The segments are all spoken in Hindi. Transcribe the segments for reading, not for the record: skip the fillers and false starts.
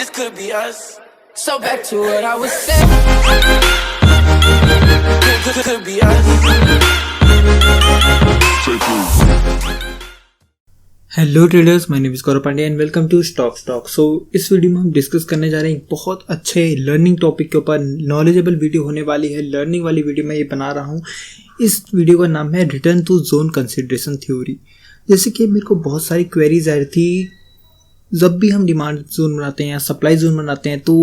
this could be us. So back to what I was saying. Could be us. Hello traders, my name is Gaurav Pandey and welcome to stock. So इस वीडियो में हम डिस्कस करने जा रहे हैं एक बहुत अच्छे लर्निंग टॉपिक के ऊपर। नॉलेजेबल वीडियो होने वाली है, लर्निंग वाली वीडियो मैं ये बना रहा हूँ। इस वीडियो का नाम है return to zone consideration theory. जैसे कि मेरे को बहुत सारी क्वेरीज आ रही थी, जब भी हम डिमांड जोन बनाते हैं या सप्लाई जोन बनाते हैं तो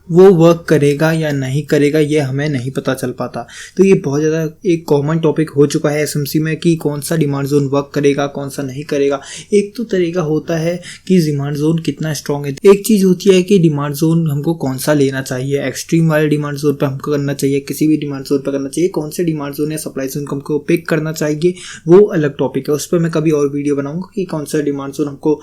वो वर्क करेगा या नहीं करेगा ये हमें नहीं पता चल पाता। तो ये बहुत ज़्यादा एक कॉमन टॉपिक हो चुका है एसएमसी में कि कौन सा डिमांड जोन वर्क करेगा, कौन सा नहीं करेगा। एक तो तरीका होता है कि डिमांड जोन कितना स्ट्रॉन्ग है। एक चीज़ होती है कि डिमांड जोन हमको कौन सा लेना चाहिए, एक्सट्रीम वाले डिमांड जोन पर हमको करना चाहिए, किसी भी डिमांड जोन पर करना चाहिए, कौन से डिमांड जोन या सप्लाई जोन को हमको पिक करना चाहिए, वो अलग टॉपिक है। उस पर मैं कभी और वीडियो बनाऊंगा कि कौन सा डिमांड जोन हमको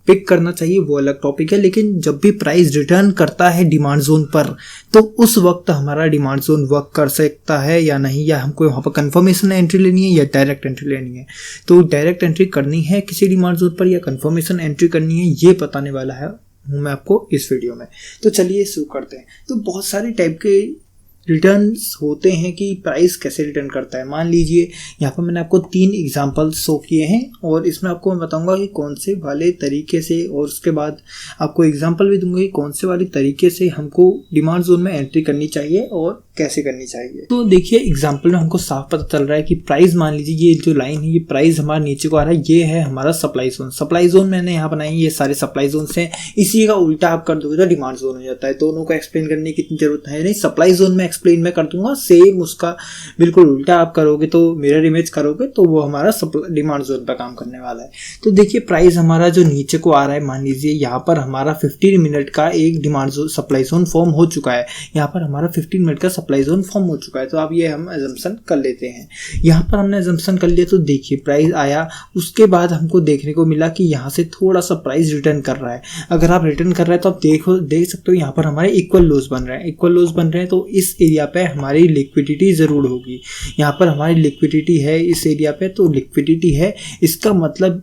पिक करना चाहिए, वो अलग टॉपिक है। लेकिन जब भी प्राइस रिटर्न करता है डिमांड जोन पर तो उस वक्त हमारा डिमांड जोन वर्क कर सकता है या नहीं, या हमको वहाँ पर कंफर्मेशन एंट्री लेनी है या डायरेक्ट एंट्री लेनी है। तो डायरेक्ट एंट्री करनी है किसी डिमांड जोन पर या कंफर्मेशन एंट्री करनी है, ये बताने वाला है हूँ मैं आपको इस वीडियो में। तो चलिए शुरू करते हैं। तो बहुत सारे टाइप के रिटर्न्स होते हैं कि प्राइस कैसे रिटर्न करता है। मान लीजिए यहाँ पर मैंने आपको 3 एग्जांपल शो किए हैं और इसमें आपको मैं बताऊंगा कि कौन से वाले तरीके से, और उसके बाद आपको एग्जांपल भी दूंगा कि कौन से वाले तरीके से हमको डिमांड जोन में एंट्री करनी चाहिए और कैसे करनी चाहिए। तो देखिए एग्जाम्पल में हमको साफ पता चल रहा है कि प्राइस, मान लीजिए ये जो लाइन है, ये प्राइस हमारा नीचे को आ रहा है, ये है हमारा सप्लाई जोन। सप्लाई जोन मैंने यहाँ बनाई, ये सारे सप्लाई जोन हैं। इसी का उल्टा आप कर दोगे तो डिमांड जोन हो जाता है। दोनों को एक्सप्लेन करने की इतनी जरूरत है नहीं। सप्लाई जोन में एक्सप्लेन मैं कर दूंगा, सेम उसका बिल्कुल उल्टा आप करोगे तो मिरर इमेज करोगे तो वो हमारा डिमांड जोन पर काम करने वाला है। तो देखिए प्राइस हमारा जो नीचे को आ रहा है, मान लीजिए यहाँ पर हमारा 15 मिनट का एक demand zone supply zone form हो चुका है। यहाँ पर हमारा 15 मिनट का सप्लाई जोन फॉर्म हो चुका है। तो अब ये हम अजम्पशन कर लेते हैं। यहाँ पर हमने अजम्पशन कर लिया तो देखिए प्राइस आया, उसके बाद हमको देखने को मिला कि यहाँ से थोड़ा सा प्राइस रिटर्न कर रहा है। अगर आप रिटर्न कर रहे हैं तो आप देख सकते हो यहाँ पर हमारे इक्वल लोज बन रहे हैं। इक्वल लोज बन रहे हैं तो इस एरिया पे हमारी लिक्विडिटी जरूर होगी। यहाँ पर हमारी लिक्विडिटी है इस एरिया पे, तो लिक्विडिटी है, इसका मतलब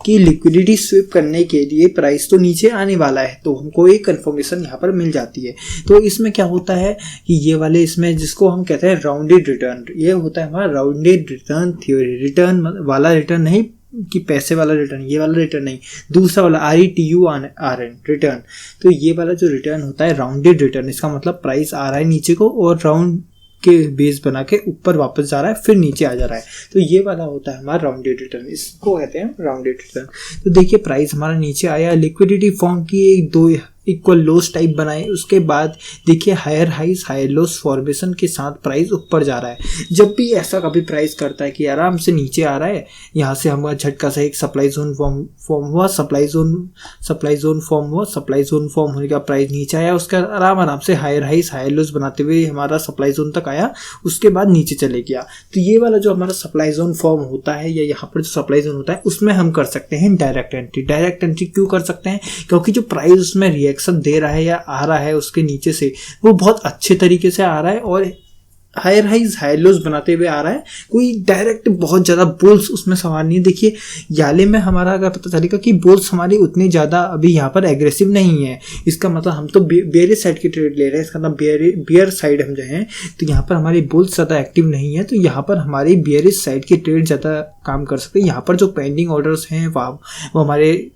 कि लिक्विडिटी स्वीप करने के लिए प्राइस तो नीचे आने वाला है। तो हमको एक कंफर्मेशन यहाँ पर मिल जाती है। तो इसमें क्या होता है कि ये वाले, इसमें जिसको हम कहते हैं राउंडेड रिटर्न, ये होता है हमारा राउंडेड रिटर्न थ्योरी। रिटर्न वाला रिटर्न नहीं कि पैसे वाला रिटर्न, ये वाला रिटर्न नहीं, दूसरा वाला RETURN रिटर्न। तो ये वाला जो रिटर्न होता है राउंडेड रिटर्न, इसका मतलब प्राइस आ रहा है नीचे को और राउंड के बेस बना के ऊपर वापस जा रहा है, फिर नीचे आ जा रहा है। तो ये वाला होता है हमारा राउंडेड रिटर्न, इसको कहते हैं राउंडेड रिटर्न। तो देखिए प्राइस हमारा नीचे आया, लिक्विडिटी फॉर्म की एक 2 इक्वल लोस टाइप बनाए, उसके बाद देखिए higher highs higher lows formation के साथ प्राइस ऊपर जा रहा है। जब भी ऐसा कभी प्राइस करता है कि आराम से नीचे आ रहा है, यहाँ से हमारा झटका से एक सप्लाई जोन फॉर्म हुआ, सप्लाई जोन फॉर्म हुआ, सप्लाई जोन फॉर्म होने का प्राइस नीचे आया, उसका आराम से हायर हाइज हायर लोस बनाते हुए हमारा सप्लाई जोन तक आया, उसके बाद नीचे चले गया। तो ये वाला जो हमारा सप्लाई जोन फॉर्म होता है या यहाँ पर जो सप्लाई जोन होता है उसमें हम कर सकते हैं डायरेक्ट एंट्री। डायरेक्ट एंट्री क्यों कर सकते हैं? क्योंकि जो प्राइस उसमें एक्शन दे रहा है या आ रहा है उसके नीचे से, वो बहुत अच्छे तरीके से आ रहा है और हायर हाइज हायर लोस बनाते हुए आ रहा है। कोई डायरेक्ट बहुत ज़्यादा बुल्स उसमें सवार नहीं है। देखिए याले में हमारा अगर पता चलेगा कि बुल्स हमारी उतनी ज़्यादा अभी यहाँ पर एग्रेसिव नहीं है, इसका मतलब हम तो बेयरिश साइड की ट्रेड ले रहे हैं, इसका मतलब बियर साइड हम जो हैं, तो यहाँ पर हमारी बुल्स ज़्यादा एक्टिव नहीं है। तो यहाँ पर हमारी बेयरिश साइड की ट्रेड ज़्यादा काम कर सकते हैं। यहाँ पर जो पेंडिंग ऑर्डर्स हैं वो हमारे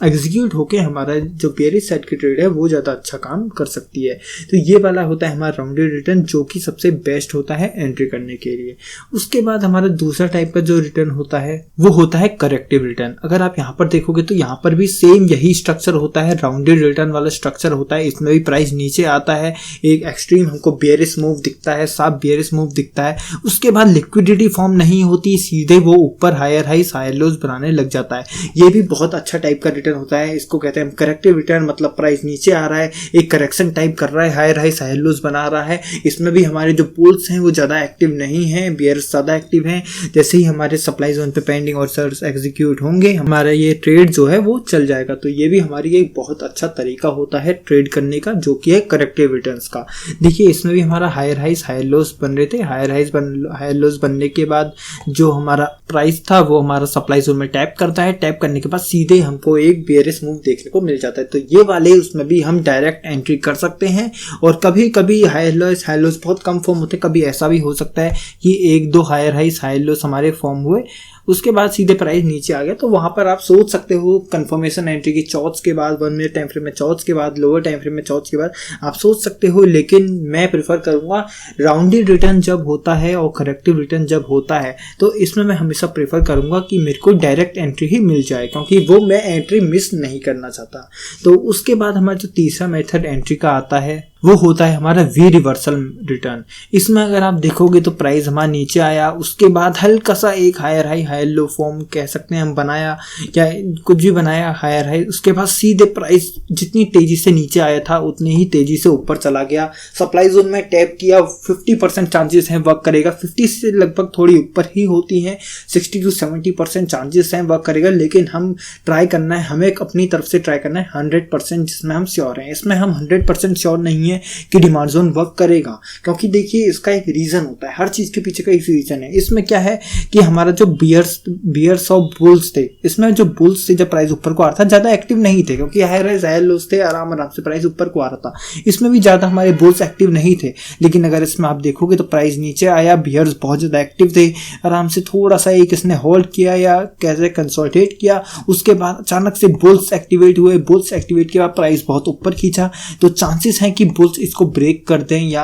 एग्जीक्यूट होके हमारा जो बेयरिश साइड की ट्रेड है वो ज़्यादा अच्छा काम कर सकती है। तो ये वाला होता है हमारा राउंडेड रिटर्न, जो कि सबसे बेस्ट होता है एंट्री करने के लिए। उसके बाद हमारा दूसरा टाइप का जो रिटर्न होता है वो होता है करेक्टिव रिटर्न। अगर आप यहाँ पर देखोगे तो यहाँ पर भी सेम यही स्ट्रक्चर होता है, राउंडेड रिटर्न वाला स्ट्रक्चर होता है। इसमें भी प्राइस नीचे आता है, एक एक्सट्रीम हमको बेयरिश मूव दिखता है, साफ बेयरिश मूव दिखता है, उसके बाद लिक्विडिटी फॉर्म नहीं होती, सीधे वो ऊपर हायर हाइज हायर लोस बनाने लग जाता है। ये भी बहुत अच्छा टाइप का रिटर्न होता है। इसको कहते हैं करेक्टिव रिटर्न, मतलब प्राइस नीचे आ रहा है, एक करेक्शन टाइप कर रहा है, हायर हाइज हायर लोस बना रहा है। इसमें भी हमारे जो पुल्स हैं वो ज़्यादा एक्टिव नहीं हैं, बियर्स ज़्यादा एक्टिव हैं। जैसे ही हमारे सप्लाई जोन पे पेंडिंग ऑर्डर्स एग्जीक्यूट होंगे, हमारा ये ट्रेड जो है वो चल जाएगा। तो ये भी हमारी एक बहुत अच्छा तरीका होता है ट्रेड करने का, जो कि है करेक्टिव रिटर्न्स का। देखिए इसमें भी हमारा हायर हाइज हायर लोस बन रहे थे। हायर लोस बनने के बाद जो हमारा प्राइस था वो हमारा सप्लाई जोन में टैप करता है। टैप करने के बाद सीधे हमको एक एक बेयरिश मूव देखने को मिल जाता है। तो ये वाले उसमें भी हम डायरेक्ट एंट्री कर सकते हैं। और कभी कभी हाई लोज बहुत कम फॉर्म होते हैं, कभी ऐसा भी हो सकता है कि 1-2 हायर हाइज हाई लोज हमारे फॉर्म हुए, उसके बाद सीधे प्राइस नीचे आ गया। तो वहां पर आप सोच सकते हो कंफर्मेशन एंट्री की चौथ्स के बाद, 1 मिनट टाइम फ्रेम में चौथ्स के बाद, लोअर टाइम फ्रेम में चौथ्स के बाद आप सोच सकते हो। लेकिन मैं प्रेफर करूंगा राउंडेड रिटर्न जब होता है और करेक्टिव रिटर्न जब होता है तो इसमें मैं हमेशा प्रेफर करूंगा कि मेरे को डायरेक्ट एंट्री ही मिल जाए, क्योंकि वो मैं एंट्री मिस नहीं करना चाहता। तो उसके बाद हमारा जो तीसरा मेथड एंट्री का आता है वो होता है हमारा वी रिवर्सल रिटर्न। इसमें अगर आप देखोगे तो प्राइस हमारा नीचे आया, उसके बाद हल्का सा एक higher high higher low form कह सकते हैं हम बनाया या कुछ भी बनाया हायर हाई, उसके बाद सीधे प्राइस जितनी तेजी से नीचे आया था उतनी ही तेजी से ऊपर चला गया। सप्लाई जोन में टैप किया, 50% चांसेस हैं वर्क करेगा, 50 से लगभग थोड़ी ऊपर ही होती हैं, 60 to 70% चांसेस हैं वर्क करेगा। लेकिन हम ट्राई करना है, हमें अपनी तरफ से ट्राई करना है 100% जिसमें हम श्योर हैं। इसमें हम 100% श्योर नहीं कि डिमांड जोन वर्क करेगा, क्योंकि देखिए इसका एक रीजन होता है, हर चीज के पीछे का एक रीजन है। इसमें क्या है कि हमारा जो बियर्स और बुल्स थे, इसमें जो बुल्स थे जब प्राइस ऊपर को आ रहा था ज्यादा एक्टिव नहीं थे, क्योंकि हायर लोस थे, आराम से प्राइस ऊपर को आ रहा था। इसमें भी ज्यादा हमारे बुल्स एक्टिव नहीं थे। लेकिन अगर इसमें आप देखोगे तो प्राइस नीचे आया, बियर्स बहुत ज्यादा एक्टिव थे, आराम से थोड़ा सा एक इसने होल्ड किया या कैसे कंसोलिडेट किया, उसके बाद अचानक से बुल्स एक्टिवेट हुए। बुल्स एक्टिवेट के बाद प्राइस बहुत ऊपर खींचा, तो चांसेस हैं कि बुल्स इसको ब्रेक कर दें या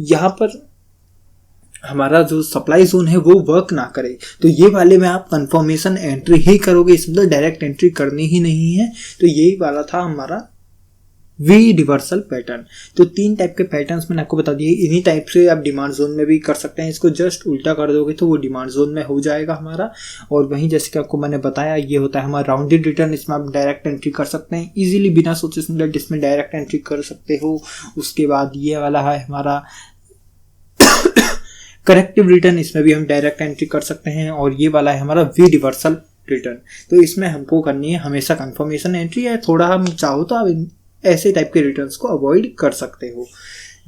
यहाँ पर हमारा जो सप्लाई जोन है वो वर्क ना करे। तो ये वाले में आप कंफर्मेशन एंट्री ही करोगे, इसमें तो डायरेक्ट एंट्री करनी ही नहीं है। तो यही वाला था हमारा वी रिवर्सल पैटर्न। तो 3 टाइप के पैटर्न्स मैंने आपको बता दिए, इन्हीं टाइप से आप डिमांड जोन में भी कर सकते हैं। इसको जस्ट उल्टा कर दोगे तो वो डिमांड जोन में हो जाएगा हमारा। और वहीं जैसे कि आपको मैंने बताया ये होता है हमारा राउंडेड रिटर्न, इसमें आप डायरेक्ट एंट्री कर सकते हैं इजीली बिना सोचे समझे, इसमें डायरेक्ट एंट्री कर सकते हो। उसके बाद ये वाला है हमारा करेक्टिव रिटर्न, इसमें भी हम डायरेक्ट एंट्री कर सकते हैं। और ये वाला है हमारा वी रिवर्सल रिटर्न। तो इसमें हमको करनी है हमेशा कंफर्मेशन एंट्री है, थोड़ा हम चाहो तो आप ऐसे टाइप के रिटर्न्स को अवॉइड कर सकते हो।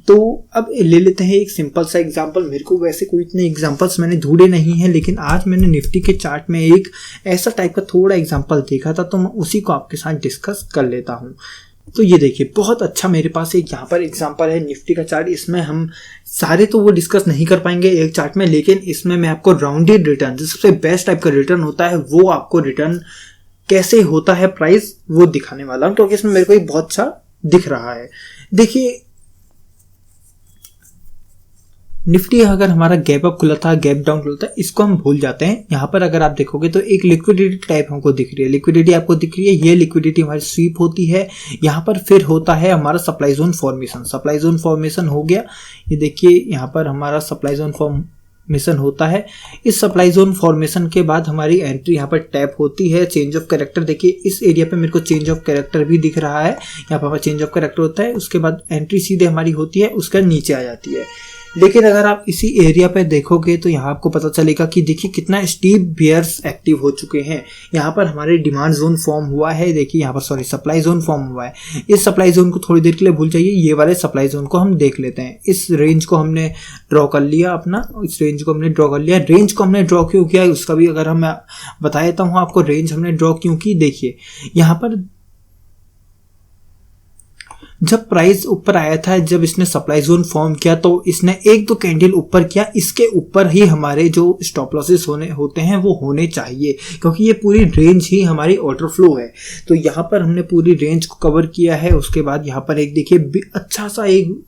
तो अब ले लेते हैं एक सिंपल सा एग्जांपल। मेरे को वैसे कोई इतने एग्जांपल्स मैंने ढूंढे नहीं हैं, लेकिन आज मैंने निफ्टी के चार्ट में एक ऐसा टाइप का थोड़ा एग्जांपल देखा था, तो मैं उसी को आपके साथ डिस्कस कर लेता हूँ। तो ये देखिए बहुत अच्छा मेरे पास एक यहाँ पर एग्जांपल है निफ्टी का चार्ट। इसमें हम सारे तो वो डिस्कस नहीं कर पाएंगे एक चार्ट में, लेकिन इसमें मैं आपको राउंडेड रिटर्न जो सबसे बेस्ट टाइप का रिटर्न होता है वो आपको रिटर्न कैसे होता है प्राइस वो दिखाने वाला हूं, क्योंकि इसमें मेरे को एक बहुत अच्छा दिख रहा है। देखिए निफ्टी अगर हमारा गैप अप खुला था, गैप डाउन खुला था, इसको हम भूल जाते हैं। यहाँ पर अगर आप देखोगे तो एक लिक्विडिटी टाइप हमको दिख रही है, लिक्विडिटी आपको दिख रही है, ये लिक्विडिटी हमारी स्वीप होती है। यहाँ पर फिर होता है हमारा supply zone formation. Supply zone formation हो गया, ये देखिए यहाँ पर हमारा सप्लाई जोन फॉर्मेशन होता है। इस सप्लाई जोन फॉर्मेशन के बाद हमारी एंट्री यहाँ पर टैप होती है। चेंज ऑफ कैरेक्टर देखिए इस एरिया पे मेरे को चेंज ऑफ कैरेक्टर भी दिख रहा है, यहाँ पर चेंज ऑफ कैरेक्टर होता है। उसके बाद एंट्री सीधे हमारी होती है, उसके नीचे आ जाती है। लेकिन अगर आप इसी एरिया पे देखोगे तो यहाँ आपको पता चलेगा कि देखिए कितना स्टीप बियर्स एक्टिव हो चुके हैं। यहाँ पर हमारे डिमांड जोन फॉर्म हुआ है, देखिए यहाँ पर सप्लाई जोन फॉर्म हुआ है। इस सप्लाई जोन को थोड़ी देर के लिए भूल जाइए, ये वाले सप्लाई जोन को हम देख लेते हैं। इस रेंज को हमने ड्रॉ कर लिया अपना, इस रेंज को हमने ड्रॉ कर लिया। रेंज को हमने ड्रॉ क्यों किया उसका भी अगर हम बता देता हूँ आपको, रेंज हमने ड्रॉ क्यों की। देखिए यहाँ पर जब प्राइस ऊपर आया था, जब इसने सप्लाई जोन फॉर्म किया तो इसने 1-2 कैंडल ऊपर किया, इसके ऊपर ही हमारे जो स्टॉप लॉसेस होते हैं वो होने चाहिए, क्योंकि ये पूरी रेंज ही हमारी ऑर्डर फ्लो है। तो यहाँ पर हमने पूरी रेंज को कवर किया है। उसके बाद यहाँ पर एक देखिए अच्छा सा एक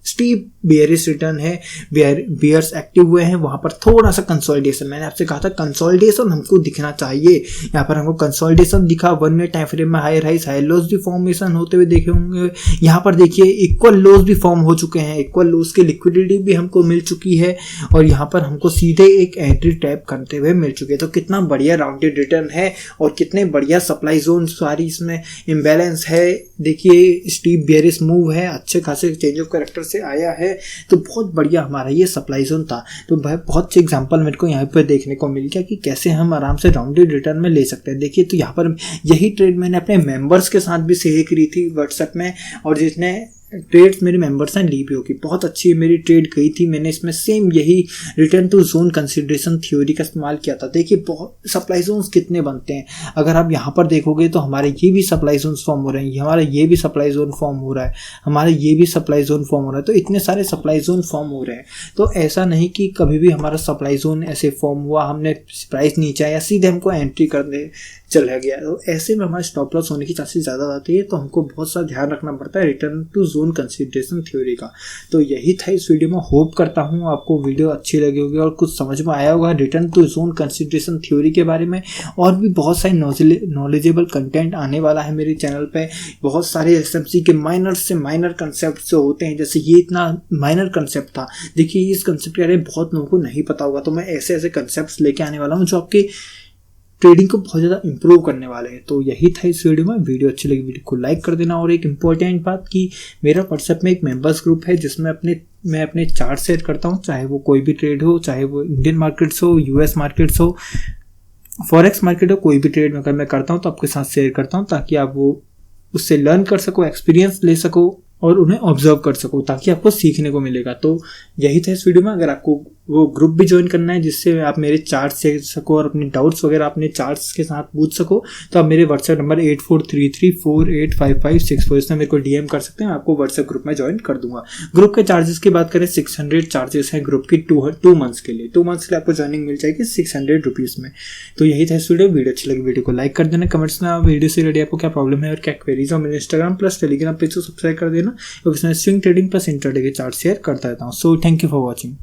स्टीप बियरिश रिटर्न है, बियर्स एक्टिव हुए हैं। वहां पर थोड़ा सा कंसोलिडेशन, मैंने आपसे कहा था कंसोलिडेशन हमको दिखना चाहिए। यहाँ पर हमको कंसोलिडेशन दिखा, 1 मिनट टाइम फ्रेम में हायर हाइज हाई लोज भी फॉर्मेशन होते हुए देखे होंगे। यहाँ पर देखिए इक्वल लोज भी फॉर्म हो चुके हैं, इक्वल लोज की लिक्विडिटी भी हमको मिल चुकी है, और यहाँ पर हमको सीधे एक एंट्री टैप करते हुए मिल चुके हैं। तो कितना बढ़िया राउंडेड रिटर्न है और कितने बढ़िया सप्लाई जोन सारी इसमें इम्बैलेंस है। देखिए स्टीप बियरिश मूव है, अच्छे खासे चेंज ऑफ कैरेक्टर से आया है। तो बहुत बढ़िया हमारा ये सप्लाई जोन था। तो बहुत से एग्जांपल मेरे को यहाँ पर देखने को मिल गया कि कैसे हम आराम से राउंडेड रिटर्न में ले सकते हैं। देखिए तो यहाँ पर यही ट्रेड मैंने अपने मेंबर्स के साथ भी शेयर करी थी व्हाट्सएप में, और जिसने ट्रेड्स मेरे मेंबर्स ने ली भी होगी, बहुत अच्छी मेरी ट्रेड गई थी। मैंने इसमें सेम यही return to zone consideration theory का इस्तेमाल किया था। देखिए बहुत सप्लाई जोन्स कितने बनते हैं, अगर आप यहाँ पर देखोगे तो हमारे ये भी सप्लाई जोन्स फॉर्म हो रहे हैं, हमारा ये भी सप्लाई जोन फॉर्म हो रहा है, हमारा ये भी सप्लाई जोन फॉर्म हो रहा है। तो इतने सारे सप्लाई जोन फॉर्म हो रहे हैं। तो ऐसा नहीं कि कभी भी हमारा सप्लाई जोन ऐसे फॉर्म हुआ, हमने प्राइस नीचे आया सीधे हमको एंट्री करने चला गया, तो ऐसे में हमारे स्टॉप लॉस होने की चांसेस ज़्यादा आती है। तो हमको बहुत सा ध्यान रखना पड़ता है return to zone consideration theory का। तो यही था इस वीडियो में। होप करता हूँ आपको वीडियो अच्छी लगी होगी और कुछ समझ में आया होगा return to zone consideration theory के बारे में। और भी बहुत सारे नॉलेजेबल कंटेंट आने वाला है मेरे चैनल पे। बहुत सारे एसएमसी के माइनर से माइनर कंसेप्ट जो होते हैं, जैसे ये इतना माइनर कंसेप्ट था, देखिए इस कंसेप्ट के बारे में बहुत लोगों को नहीं पता होगा। तो मैं ऐसे ऐसे कंसेप्ट लेके आने वाला हूँ जो आपके ट्रेडिंग को बहुत ज़्यादा इंप्रूव करने वाले हैं। तो यही था इस वीडियो में। वीडियो अच्छी लगी वीडियो को लाइक कर देना। और एक इम्पॉर्टेंट बात कि मेरा व्हाट्सएप में एक मेंबर्स ग्रुप है जिसमें मैं अपने चार्ट शेयर करता हूँ, चाहे वो कोई भी ट्रेड हो, चाहे वो इंडियन मार्केट्स हो, यूएस मार्केट्स हो, फॉरेक्स मार्केट हो, कोई भी ट्रेड अगर मैं करता हूँ तो आपके साथ शेयर करता हूँ ताकि आप वो उससे लर्न कर सको, एक्सपीरियंस ले सको और उन्हें ऑब्जर्व कर सको, ताकि आपको सीखने को मिलेगा। तो यही था इस वीडियो में। अगर आपको वो ग्रुप भी ज्वाइन करना है जिससे आप मेरे चार्ट्स देख सको और अपने डाउट्स वगैरह अपने चार्ट्स के साथ पूछ सको, तो आप मेरे व्हाट्सएप नंबर 8433485564 इसमें मेरे को डीएम कर सकते हैं। आपको व्हाट्सएप ग्रुप में ज्वाइन कर दूंगा। ग्रुप के चार्जेस की बात करें, 600 चार्जेस हैं ग्रुप की 2 मंथ्स के लिए। 2 मंथ्स के लिए आपको ज्वाइनिंग मिल जाएगी 600 रुपीज़ में। तो यही था इस वीडियो अच्छी लगी वीडियो को लाइक कर देना, कमेंट्स में वीडियो से रिलेटेड आपको क्या प्रॉब्लम है और क्या क्वेरीज हो मेरे इंस्टाग्राम प्लस टेलीग्राम पेज को सब्सक्राइब कर देना, क्योंकि इसमें स्विंग ट्रेडिंग प्लस इंट्राडे के चार्ट शेयर करता रहता हूँ। So thank you for watching.